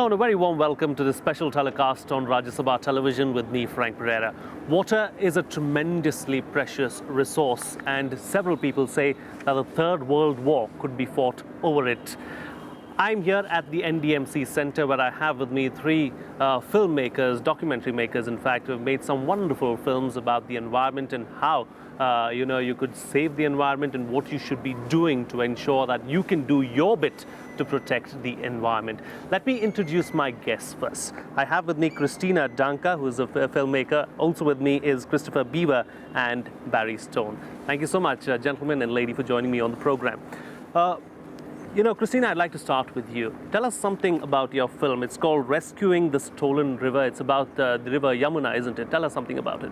Hello and a very warm welcome to this special telecast on Rajya Sabha television with me, Frank Pereira. Water is a tremendously precious resource, and several people say that the Third World War could be fought over it. I'm here at the NDMC Center where I have with me three filmmakers, documentary makers in fact, who have made some wonderful films about the environment and how you could save the environment and what you should be doing to ensure that you can do your bit to protect the environment. Let me introduce my guests first. I have with me Kristina Danka, who is a filmmaker. Also with me is Beaver and Barry Stone. Thank you so much, gentlemen and lady, for joining me on the program. Kristina, I'd like to start with you. Tell us something about your film. It's called Rescuing the Stolen River. It's about the river Yamuna, isn't it? Tell us something about it.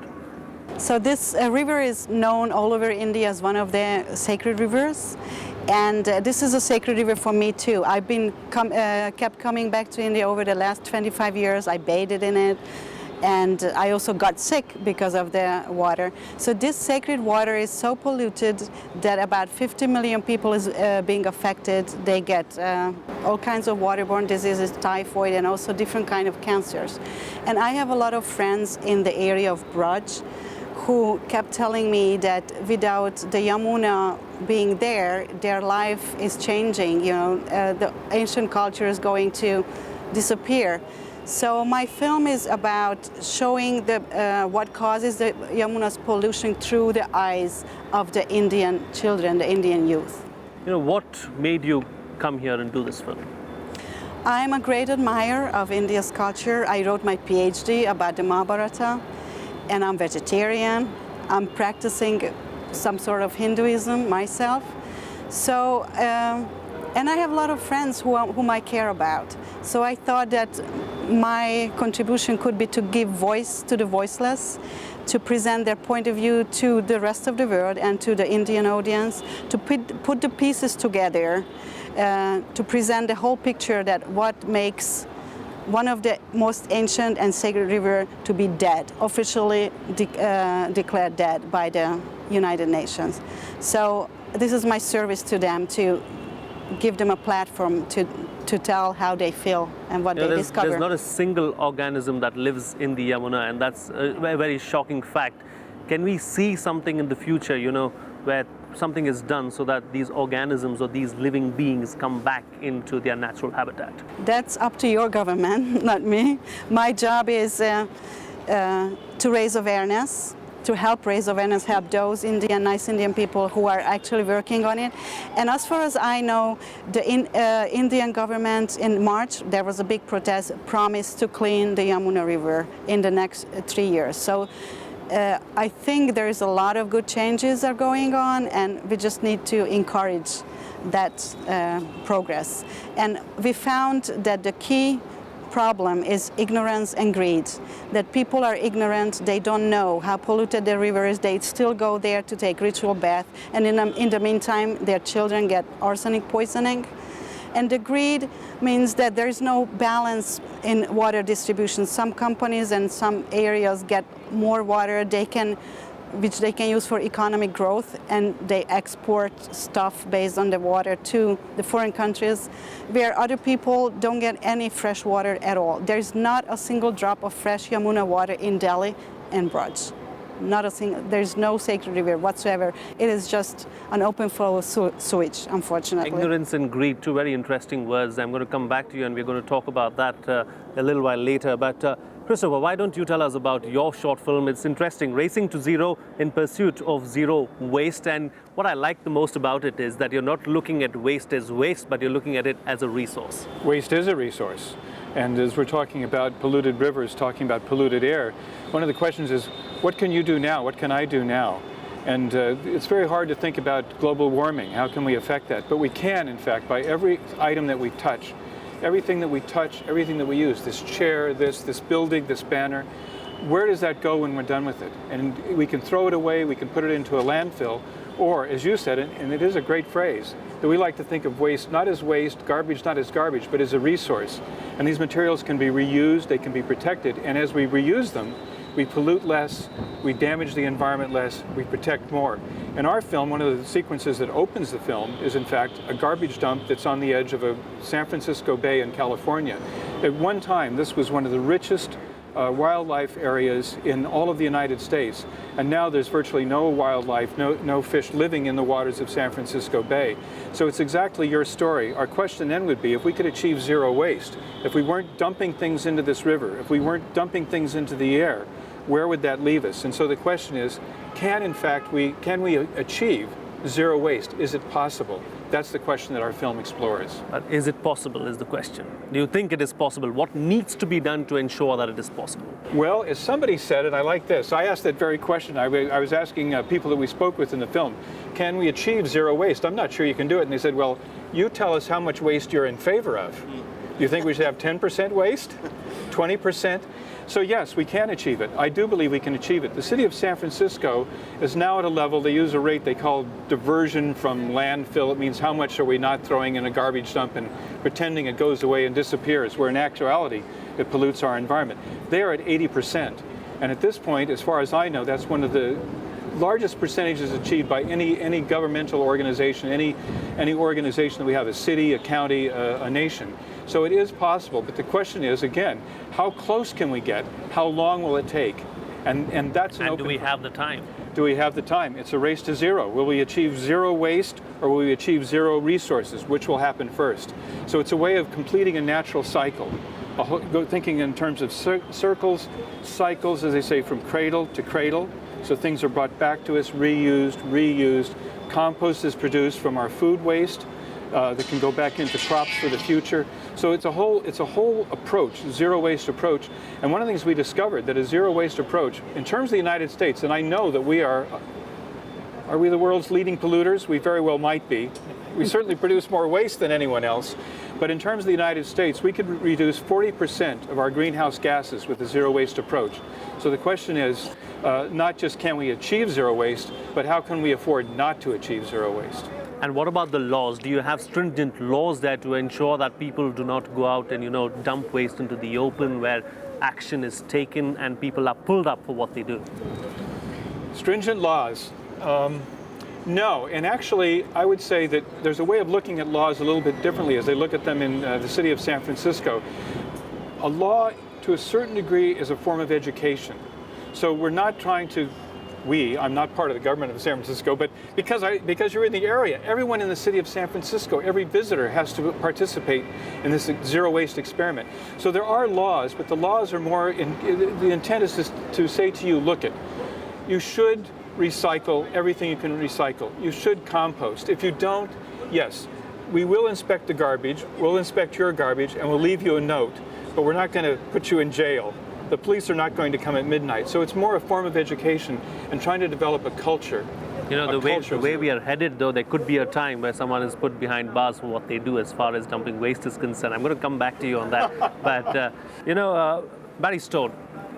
So this river is known all over India as one of the sacred rivers, and this is a sacred river for me too. I've been kept coming back to India over the last 25 years. I bathed in it, and I also got sick because of the water. So this sacred water is so polluted that about 50 million people is being affected. They get all kinds of waterborne diseases, typhoid, and also different kind of cancers. And I have a lot of friends in the area of Braj who kept telling me that without the Yamuna being there, their life is changing. The ancient culture is going to disappear. So my film is about showing what causes the Yamuna's pollution through the eyes of the Indian children, the Indian youth. What made you come here and do this film? I'm a great admirer of India's culture. I wrote my PhD about the Mahabharata, and I'm vegetarian. I'm practicing some sort of Hinduism myself. So, and I have a lot of friends whom I care about. So I thought that my contribution could be to give voice to the voiceless, to present their point of view to the rest of the world and to the Indian audience, to put the pieces together, to present the whole picture that what makes one of the most ancient and sacred river to be dead, officially declared dead by the United Nations. So this is my service to them, to give them a platform to tell how they feel and what they discover. There's not a single organism that lives in the Yamuna, and that's a very shocking fact. Can we see something in the future, where something is done so that these organisms or these living beings come back into their natural habitat? That's up to your government, not me. My job is to raise awareness, to help raise awareness, help those nice Indian people who are actually working on it. And as far as I know, the Indian government in March, there was a big protest, promised to clean the Yamuna River in the next 3 years. So I think there is a lot of good changes are going on, and we just need to encourage that progress. And we found that the key problem is ignorance and greed, that people are ignorant, they don't know how polluted the river is, they still go there to take ritual bath, and in the meantime their children get arsenic poisoning. And the greed means that there is no balance in water distribution. Some companies and some areas get more water which they can use for economic growth, and they export stuff based on the water to the foreign countries, where other people don't get any fresh water at all. There's not a single drop of fresh Yamuna water in Delhi and Braj. Not a single, there's no sacred river whatsoever. It is just an open flow sewage, unfortunately. Ignorance and greed, two very interesting words. I'm going to come back to you and we're going to talk about that a little while later. But Christopher, why don't you tell us about your short film? It's interesting, Racing to Zero in Pursuit of Zero Waste. And what I like the most about it is that you're not looking at waste as waste, but you're looking at it as a resource. Waste is a resource. And as we're talking about polluted rivers, talking about polluted air, one of the questions is, what can you do now? What can I do now? And it's very hard to think about global warming. How can we affect that? But we can, in fact, by every item that we touch, everything that we use, this chair, this building, this banner, where does that go when we're done with it? And we can throw it away, we can put it into a landfill, or, as you said, and it is a great phrase, that we like to think of waste not as waste, garbage not as garbage, but as a resource. And these materials can be reused, they can be protected, and as we reuse them, we pollute less, we damage the environment less, we protect more. In our film, one of the sequences that opens the film is in fact a garbage dump that's on the edge of a San Francisco Bay in California. At one time, this was one of the richest wildlife areas in all of the United States, and now there's virtually no wildlife, no fish living in the waters of San Francisco Bay. So it's exactly your story. Our question then would be, if we could achieve zero waste, if we weren't dumping things into this river, if we weren't dumping things into the air, where would that leave us? And so the question is, can we achieve zero waste? Is it possible? That's the question that our film explores. But is it possible is the question. Do you think it is possible? What needs to be done to ensure that it is possible? Well, as somebody said it, I like this. I asked that very question. I was asking people that we spoke with in the film, can we achieve zero waste? I'm not sure you can do it. And they said, well, you tell us how much waste you're in favor of. Do you think we should have 10% waste? 20%? So yes, we can achieve it. I do believe we can achieve it. The city of San Francisco is now at a level, they use a rate they call diversion from landfill. It means how much are we not throwing in a garbage dump and pretending it goes away and disappears, where in actuality it pollutes our environment. They are at 80%. And at this point, as far as I know, that's one of the largest percentages achieved by any governmental organization, any organization that we have, a city, a county, a nation. So it is possible, but the question is, again, how close can we get? How long will it take? And that's an And open do we have the time? Do we have the time? It's a race to zero. Will we achieve zero waste, or will we achieve zero resources? Which will happen first? So it's a way of completing a natural cycle. Thinking in terms of circles, cycles, as they say, from cradle to cradle. So things are brought back to us, reused. Compost is produced from our food waste that can go back into crops for the future. So it's a whole approach, zero waste approach. And one of the things we discovered, that a zero waste approach, in terms of the United States, and I know that we are we the world's leading polluters? We very well might be. We certainly produce more waste than anyone else. But in terms of the United States, we could reduce 40% of our greenhouse gases with a zero waste approach. So the question is, not just can we achieve zero waste, but how can we afford not to achieve zero waste? And what about the laws? Do you have stringent laws there to ensure that people do not go out and, dump waste into the open, where action is taken and people are pulled up for what they do? Stringent laws. No, and actually I would say that there's a way of looking at laws a little bit differently as they look at them in the city of San Francisco. A law, to a certain degree, is a form of education. So we're not trying to, I'm not part of the government of San Francisco, but because you're in the area, everyone in the city of San Francisco, every visitor has to participate in this zero waste experiment. So there are laws, but the laws are more, the intent is to say to you, look you should recycle everything you can recycle. You should compost. If you don't, yes, we will inspect the garbage, we'll inspect your garbage, and we'll leave you a note, but we're not going to put you in jail. The police are not going to come at midnight. So it's more a form of education and trying to develop a culture. The way we are headed, though, there could be a time where someone is put behind bars for what they do as far as dumping waste is concerned. I'm going to come back to you on that. But, Barry Stone,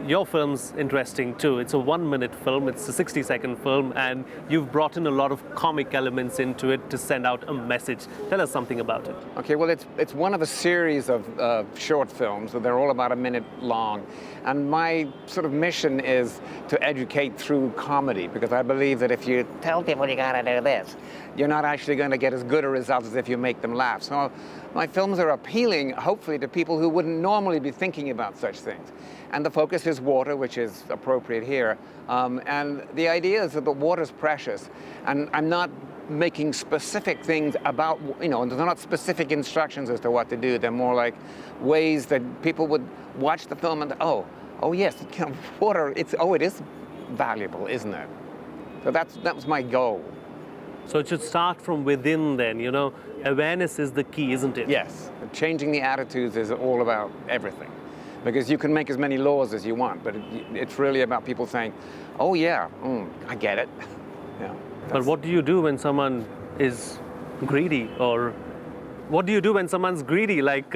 your film's interesting too. It's a 1-minute film, it's a 60-second film, and you've brought in a lot of comic elements into it to send out a message. Tell us something about it. Okay, well, it's one of a series of short films. They're all about a minute long. And my sort of mission is to educate through comedy, because I believe that if you tell people you gotta do this, you're not actually going to get as good a result as if you make them laugh. So my films are appealing, hopefully, to people who wouldn't normally be thinking about such things. And the focus is water, which is appropriate here. And the idea is that the water's precious. And I'm not making specific things about, there's not specific instructions as to what to do. They're more like ways that people would watch the film and, oh yes, water, it is valuable, isn't it? So that was my goal. So it should start from within then, awareness is the key, isn't it? Yes, changing the attitudes is all about everything. Because you can make as many laws as you want, but it's really about people saying, oh yeah, I get it. Yeah, but what do you do when someone is greedy? Or what do you do when someone's greedy, like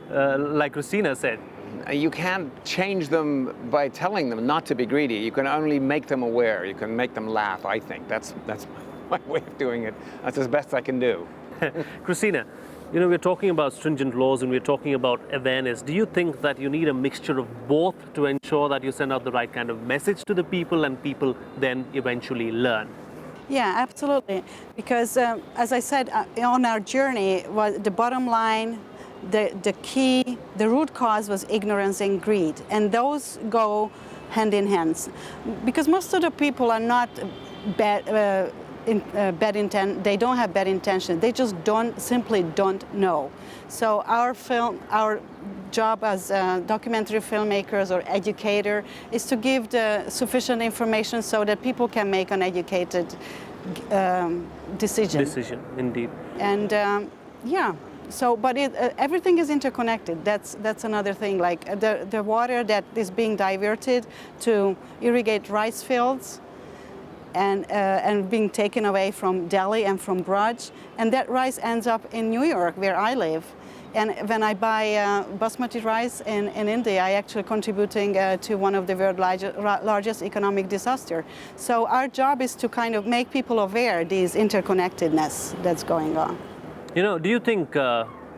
Kristina said? You can't change them by telling them not to be greedy. You can only make them aware. You can make them laugh, I think. That's my way of doing it. That's as best I can do. Kristina, You know, we're talking about stringent laws and we're talking about awareness. Do you think that you need a mixture of both to ensure that you send out the right kind of message to the people and people then eventually learn? Yeah, absolutely. Because as I said, on our journey, the bottom line, the key, the root cause was ignorance and greed. And those go hand in hand. Because most of the people are not bad, they don't have bad intention. They just simply don't know. So our job as documentary filmmakers or educator is to give the sufficient information so that people can make an educated decision. Decision, indeed. And yeah, so but everything is interconnected. That's another thing. Like the water that is being diverted to irrigate rice fields and being taken away from Delhi and from Braj, and that rice ends up in New York, where I live. And when I buy basmati rice in India, I actually contributing to one of the world's largest economic disaster. So our job is to kind of make people aware these interconnectedness that's going on. You know, do you think,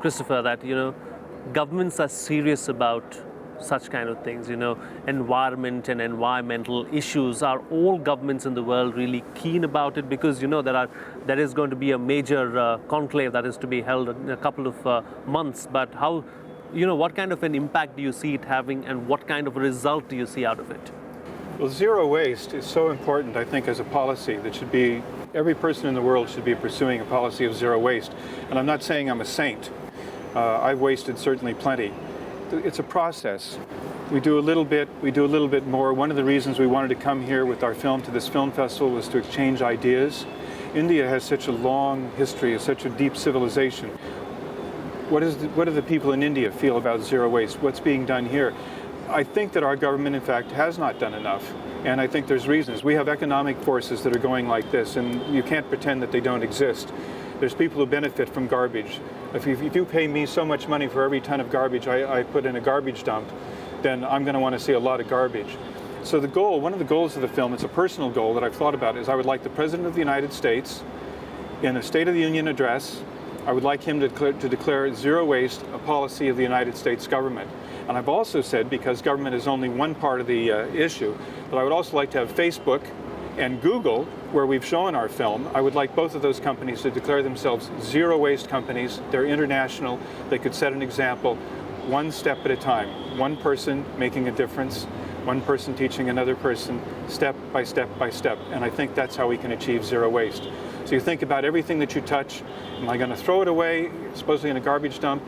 Christopher, that, you know, governments are serious about such kind of things, you know, environment and environmental issues? Are all governments in the world really keen about it? Because, you know, there is going to be a major conclave that is to be held in a couple of months. But how, you know, what kind of an impact do you see it having, and what kind of result do you see out of it? Well, zero waste is so important, I think, as a policy that should be, every person in the world should be pursuing a policy of zero waste. And I'm not saying I'm a saint. I've wasted certainly plenty. It's a process. We do a little bit, we do a little bit more. One of the reasons we wanted to come here with our film to this film festival was to exchange ideas. India has such a long history, such a deep civilization. What do the people in India feel about zero waste? What's being done here? I think that our government, in fact, has not done enough. And I think there's reasons. We have economic forces that are going like this, and you can't pretend that they don't exist. There's people who benefit from garbage. If you pay me so much money for every ton of garbage I put in a garbage dump, then I'm going to want to see a lot of garbage. So the goal, one of the goals of the film, it's a personal goal that I've thought about, is I would like the President of the United States, in a State of the Union address, I would like him to declare zero waste a policy of the United States government. And I've also said, because government is only one part of the issue, that I would also like to have Facebook and Google, where we've shown our film. I would like both of those companies to declare themselves zero waste companies. They're international. They could set an example one step at a time. One person making a difference, one person teaching another person, step by step by step. And I think that's how we can achieve zero waste. So you think about everything that you touch. Am I going to throw it away, supposedly in a garbage dump?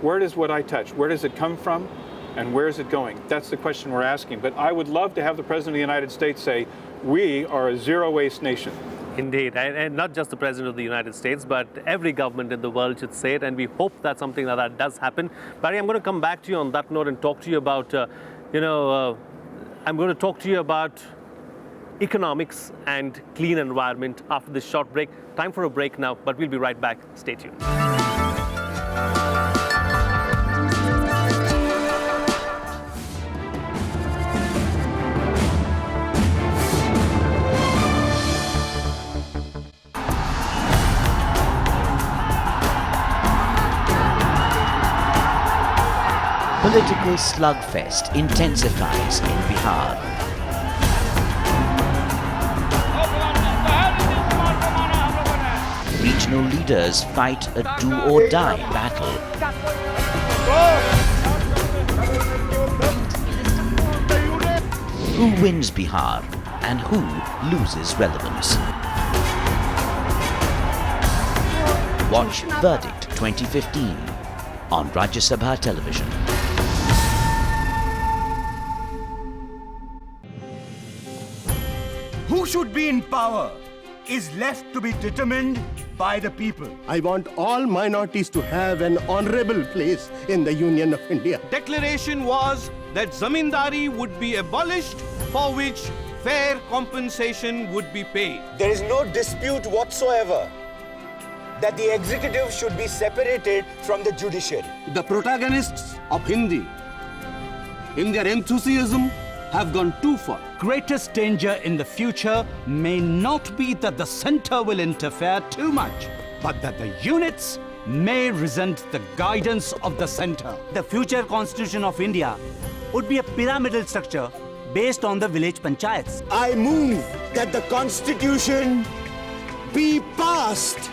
Where does what I touch, where does it come from? And where is it going? That's the question we're asking. But I would love to have the President of the United States say, we are a zero waste nation. Indeed, and not just the President of the United States, but every government in the world should say it, and we hope that something like that does happen. Barry, I'm going to come back to you on that note and talk to you about, I'm going to talk to you about economics and clean environment after this short break. Time for a break now, but we'll be right back. Stay tuned. Political slugfest intensifies in Bihar. Regional leaders fight a do-or-die battle. Who wins Bihar and who loses relevance? Watch Verdict 2015 on Rajya Sabha television. Who should be in power is left to be determined by the people. I want all minorities to have an honorable place in the Union of India. Declaration was that zamindari would be abolished, for which fair compensation would be paid. There is no dispute whatsoever that the executive should be separated from the judiciary. The protagonists of Hindi, in their enthusiasm, have gone too far. Greatest danger in the future may not be that the center will interfere too much, but that the units may resent the guidance of the center. The future constitution of India would be a pyramidal structure based on the village panchayats. I move that the constitution be passed.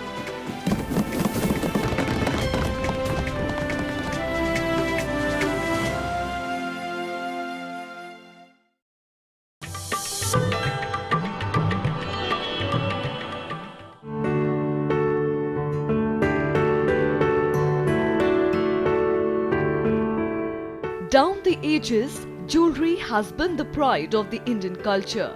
Down the ages, jewelry has been the pride of the Indian culture.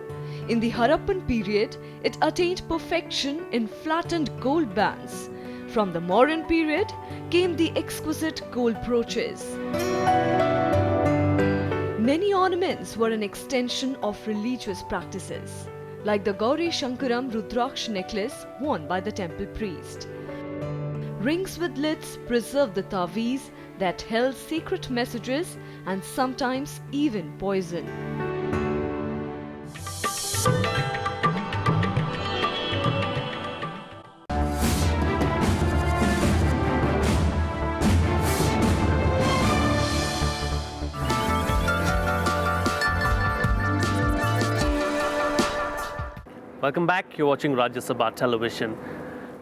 In the Harappan period, it attained perfection in flattened gold bands. From the modern period came the exquisite gold brooches. Many ornaments were an extension of religious practices, like the Gauri Shankaram Rudraksh necklace worn by the temple priest. Rings with lids preserved the taweez that held secret messages and sometimes even poison. Welcome back. You're watching Rajya Sabha Television.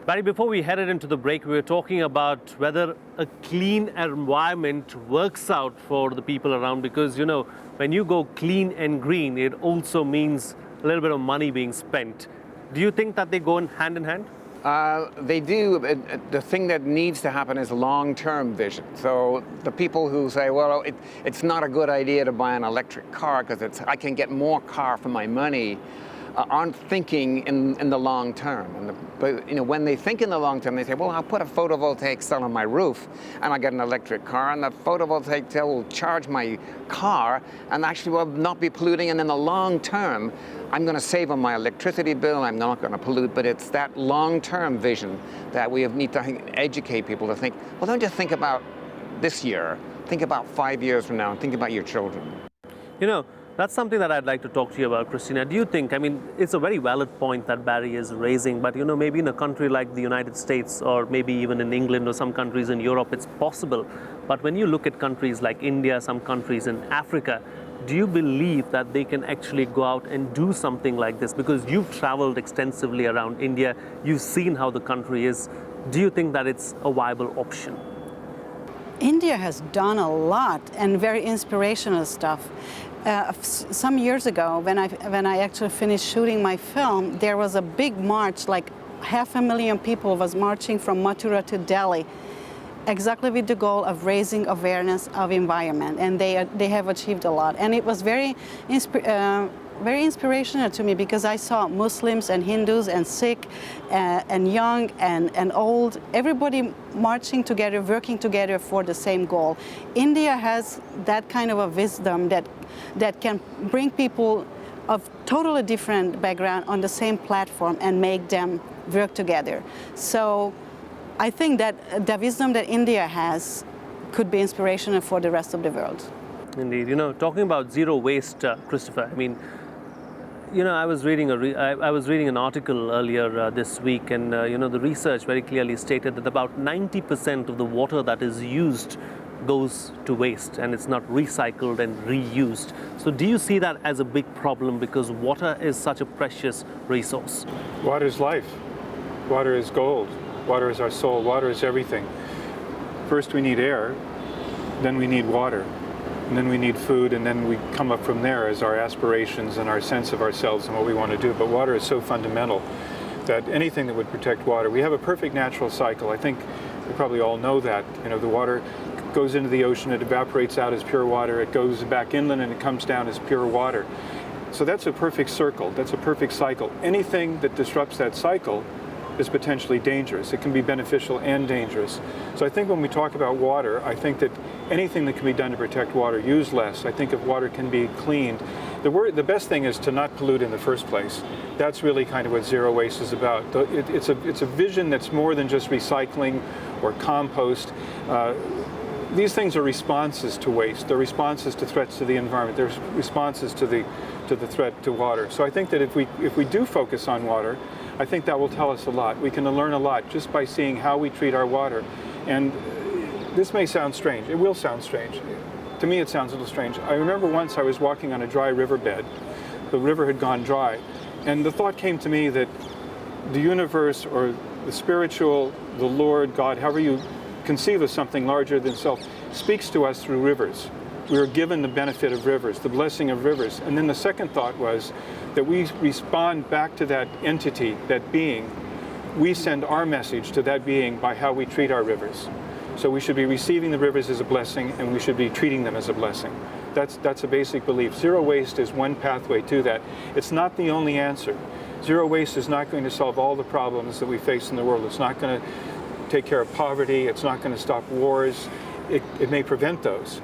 Barry, before we headed into the break, we were talking about whether a clean environment works out for the people around, because, you know, when you go clean and green, it also means a little bit of money being spent. Do you think that they go hand in hand? They do. The thing that needs to happen is long-term vision. So the people who say, well, it's not a good idea to buy an electric car because I can get more car for my money, aren't thinking in the long term. But you know, when they think in the long term, they say, well, I'll put a photovoltaic cell on my roof and I'll get an electric car, and the photovoltaic cell will charge my car and actually will not be polluting, and in the long term, I'm going to save on my electricity bill, I'm not going to pollute. But it's that long-term vision that we need to educate people to think, well, don't just think about this year, think about 5 years from now, and think about your children. You know, that's something that I'd like to talk to you about, Kristina. Do you think, I mean, it's a very valid point that Barry is raising, but, you know, maybe in a country like the United States, or maybe even in England or some countries in Europe, it's possible. But when you look at countries like India, some countries in Africa, do you believe that they can actually go out and do something like this? Because you've traveled extensively around India, you've seen how the country is. Do you think that it's a viable option? India has done a lot and very inspirational stuff. Some years ago, when I actually finished shooting my film, there was a big march, like 500,000 people was marching from Mathura to Delhi, exactly with the goal of raising awareness of environment, and they have achieved a lot. And it was very inspirational to me, because I saw Muslims and Hindus and Sikh and young and old, everybody marching together, working together for the same goal. India has that kind of a wisdom that can bring people of totally different background on the same platform and make them work together. So I think that the wisdom that India has could be inspirational for the rest of the world. Indeed. You know, talking about zero waste, Christopher, I mean, you know, I was reading an article earlier this week, and you know, the research very clearly stated that about 90% of the water that is used goes to waste, and it's not recycled and reused. So do you see that as a big problem, because water is such a precious resource? Water is life. Water is gold. Water is our soul. Water is everything. First we need air, then we need water, and then we need food, and then we come up from there as our aspirations and our sense of ourselves and what we want to do. But water is so fundamental that anything that would protect water, we have a perfect natural cycle. I think we probably all know that. You know, the water goes into the ocean, it evaporates out as pure water, it goes back inland and it comes down as pure water. So that's a perfect circle, that's a perfect cycle. Anything that disrupts that cycle is potentially dangerous. It can be beneficial and dangerous. So I think when we talk about water, I think that anything that can be done to protect water, use less. I think if water can be cleaned, the best thing is to not pollute in the first place. That's really kind of what zero waste is about. It's a vision that's more than just recycling or compost. These things are responses to waste. They're responses to threats to the environment. They're responses to the threat to water. So I think that if we do focus on water, I think that will tell us a lot. We can learn a lot just by seeing how we treat our water And this may sound strange. It will sound strange. To me, it sounds a little strange. I remember once I was walking on a dry riverbed. The river had gone dry. And the thought came to me that the universe, or the spiritual, the Lord, God, however you conceive of something larger than self, speaks to us through rivers. We are given the benefit of rivers, the blessing of rivers. And then the second thought was that we respond back to that entity, that being. We send our message to that being by how we treat our rivers. So we should be receiving the rivers as a blessing, and we should be treating them as a blessing. That's a basic belief. Zero waste is one pathway to that. It's not the only answer. Zero waste is not going to solve all the problems that we face in the world. It's not going to take care of poverty. It's not going to stop wars. It may prevent those.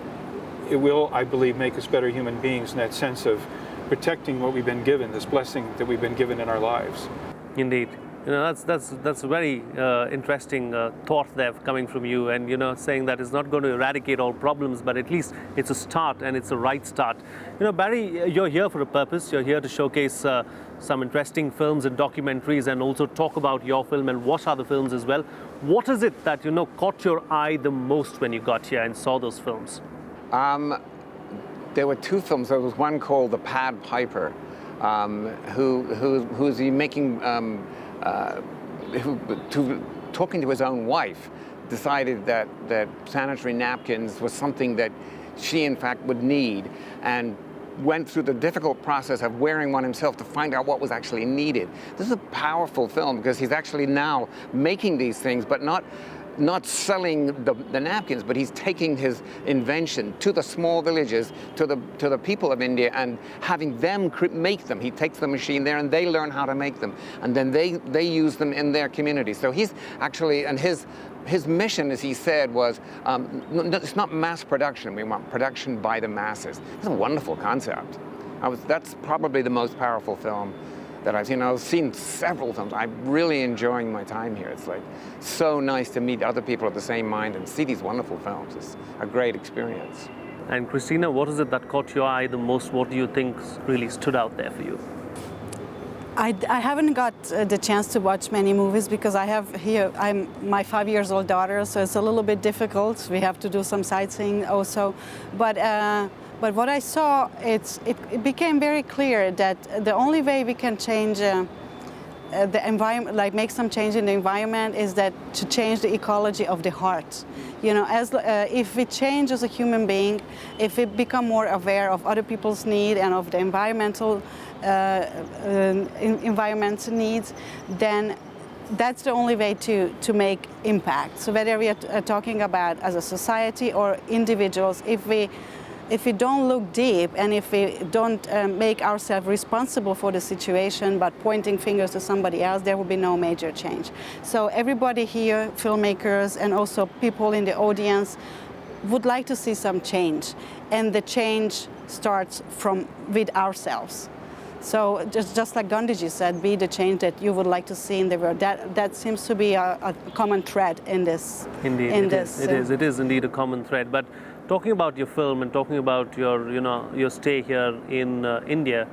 It will, I believe, make us better human beings in that sense of protecting what we've been given, this blessing that we've been given in our lives. Indeed. You know, that's a very interesting thought there coming from you, and you know, saying that it's not going to eradicate all problems, but at least it's a start, and it's a right start. You know, Barry, you're here for a purpose. You're here to showcase some interesting films and documentaries, and also talk about your film and watch other films as well. What is it that, you know, caught your eye the most when you got here and saw those films? There were two films. There was one called The Pad Piper, who's making. Talking to his own wife, decided that sanitary napkins was something that she in fact would need, and went through the difficult process of wearing one himself to find out what was actually needed. This is a powerful film because he's actually now making these things, but not selling the napkins, but he's taking his invention to the small villages, to the people of India, and having them make them. He takes the machine there and they learn how to make them, and then they use them in their community. So he's actually, and his mission, as he said, was it's not mass production. We want production by the masses. It's a wonderful concept. That's probably the most powerful film that I've seen. I've seen several films. I'm really enjoying my time here. It's like so nice to meet other people of the same mind and see these wonderful films. It's a great experience. And Kristina, what is it that caught your eye the most? What do you think really stood out there for you? I haven't got the chance to watch many movies because I'm my 5-year-old daughter, so it's a little bit difficult. We have to do some sightseeing also, but what I saw, it became very clear that the only way we can change the environment, like make some change in the environment, is that to change the ecology of the heart. You know, if we change as a human being, if we become more aware of other people's needs and of the environmental needs, then that's the only way to make impact. So whether we are talking about as a society or individuals, if we don't look deep and if we don't make ourselves responsible for the situation but pointing fingers to somebody else, there will be no major change. So everybody here, filmmakers and also people in the audience, would like to see some change. And the change starts with ourselves. So just like Gandhiji said, be the change that you would like to see in the world. That seems to be a common thread in this. Indeed, it is indeed a common thread. But talking about your film and talking about your stay here in India,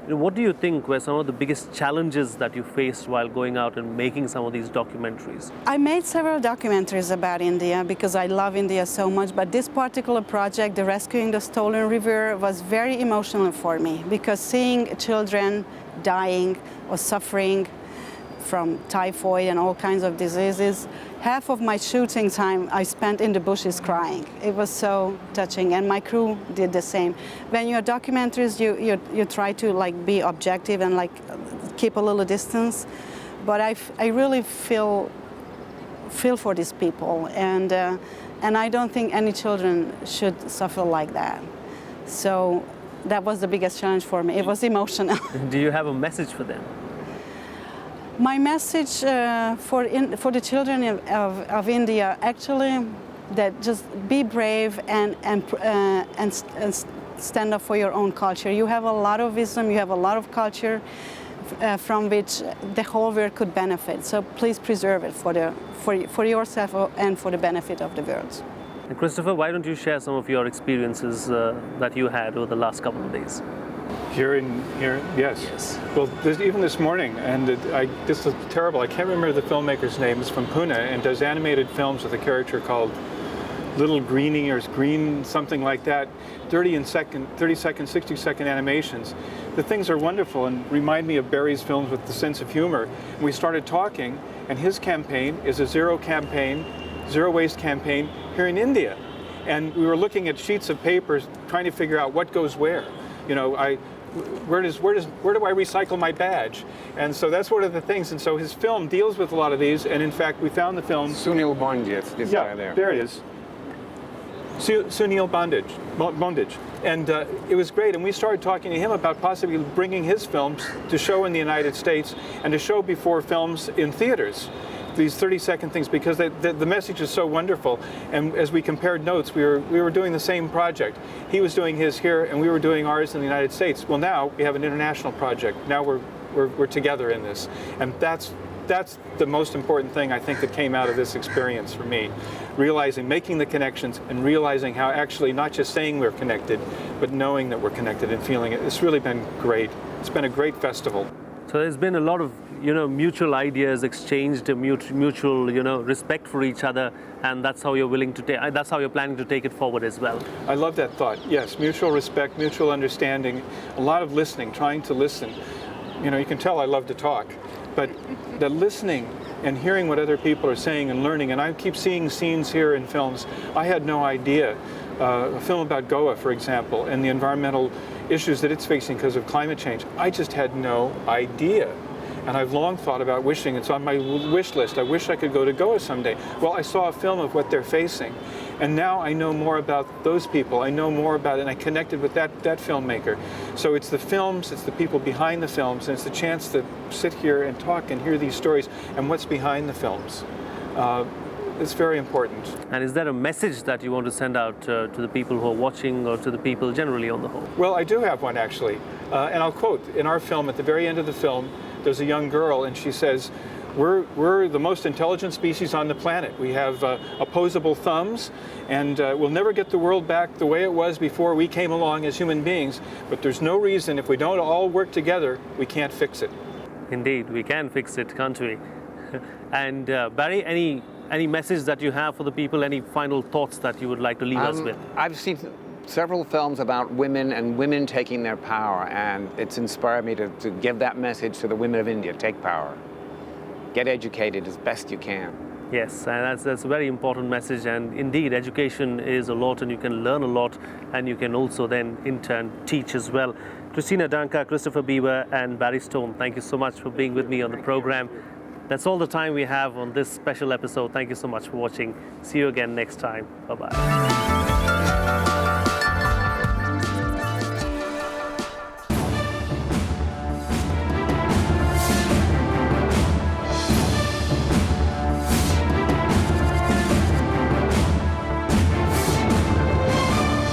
what do you think were some of the biggest challenges that you faced while going out and making some of these documentaries? I made several documentaries about India because I love India so much, but this particular project, the Rescuing the Stolen River, was very emotional for me because seeing children dying or suffering from typhoid and all kinds of diseases, half of my shooting time I spent in the bushes crying. It was so touching, and my crew did the same. When you're documentaries, you try to like be objective and like keep a little distance, but I really feel for these people, and I don't think any children should suffer like that. So that was the biggest challenge for me. It was emotional. Do you have a message for them? My message for the children of India, actually, that just be brave and stand up for your own culture. You have a lot of wisdom, you have a lot of culture from which the whole world could benefit. So please preserve it for yourself and for the benefit of the world. And Christopher, why don't you share some of your experiences that you had over the last couple of days? Here, yes. Yes. Well, even this morning, and this is terrible. I can't remember the filmmaker's name. It's from Pune and does animated films with a character called Little Greenie or Green, something like that. 30 second, 60-second animations. The things are wonderful and remind me of Barry's films with the sense of humor. And we started talking, and his campaign is a zero waste campaign here in India. And we were looking at sheets of paper, trying to figure out what goes where. You know, where do I recycle my badge? And so that's one of the things. And so his film deals with a lot of these. And in fact, we found the film. Sunil Bondage, this guy there. There it is. Sunil Bondage. And it was great. And we started talking to him about possibly bringing his films to show in the United States and to show before films in theaters. These 30-second things, because the message is so wonderful. And as we compared notes, we were doing the same project. He was doing his here, and we were doing ours in the United States. Well, now we have an international project. Now we're together in this, and that's the most important thing I think that came out of this experience for me. Realizing, making the connections, and realizing how actually not just saying we're connected, but knowing that we're connected and feeling it. It's really been great. It's been a great festival. So there's been a lot of, mutual ideas exchanged, mutual, respect for each other, and that's how you're willing to take. That's how you're planning to take it forward as well. I love that thought. Yes, mutual respect, mutual understanding, a lot of listening, trying to listen. You can tell I love to talk, but the listening and hearing what other people are saying and learning. And I keep seeing scenes here in films. I had no idea. A film about Goa, for example, and the environmental issues that it's facing because of climate change. I just had no idea. And I've long thought about wishing, it's on my wish list, I wish I could go to Goa someday. Well, I saw a film of what they're facing. And now I know more about those people. I know more about it, and I connected with that filmmaker. So it's the films, it's the people behind the films, and it's the chance to sit here and talk and hear these stories and what's behind the films. It's very important. And is there a message that you want to send out to the people who are watching, or to the people generally on the whole? Well, I do have one actually. And I'll quote, in our film, at the very end of the film, there's a young girl and she says, we're the most intelligent species on the planet. We have opposable thumbs, and we'll never get the world back the way it was before we came along as human beings. But there's no reason, if we don't all work together, we can't fix it. Indeed, we can fix it, can't we? And Barry, any message that you have for the people, any final thoughts that you would like to leave us with? I've seen several films about women and women taking their power, and it's inspired me to give that message to the women of India. Take power. Get educated as best you can. Yes, and that's a very important message, and indeed education is a lot, and you can learn a lot, and you can also then in turn teach as well. Kristina, Danka, Christopher Beaver and Barry Stone, thank you so much for being with me on the program. That's all the time we have on this special episode. Thank you so much for watching. See you again next time. Bye-bye.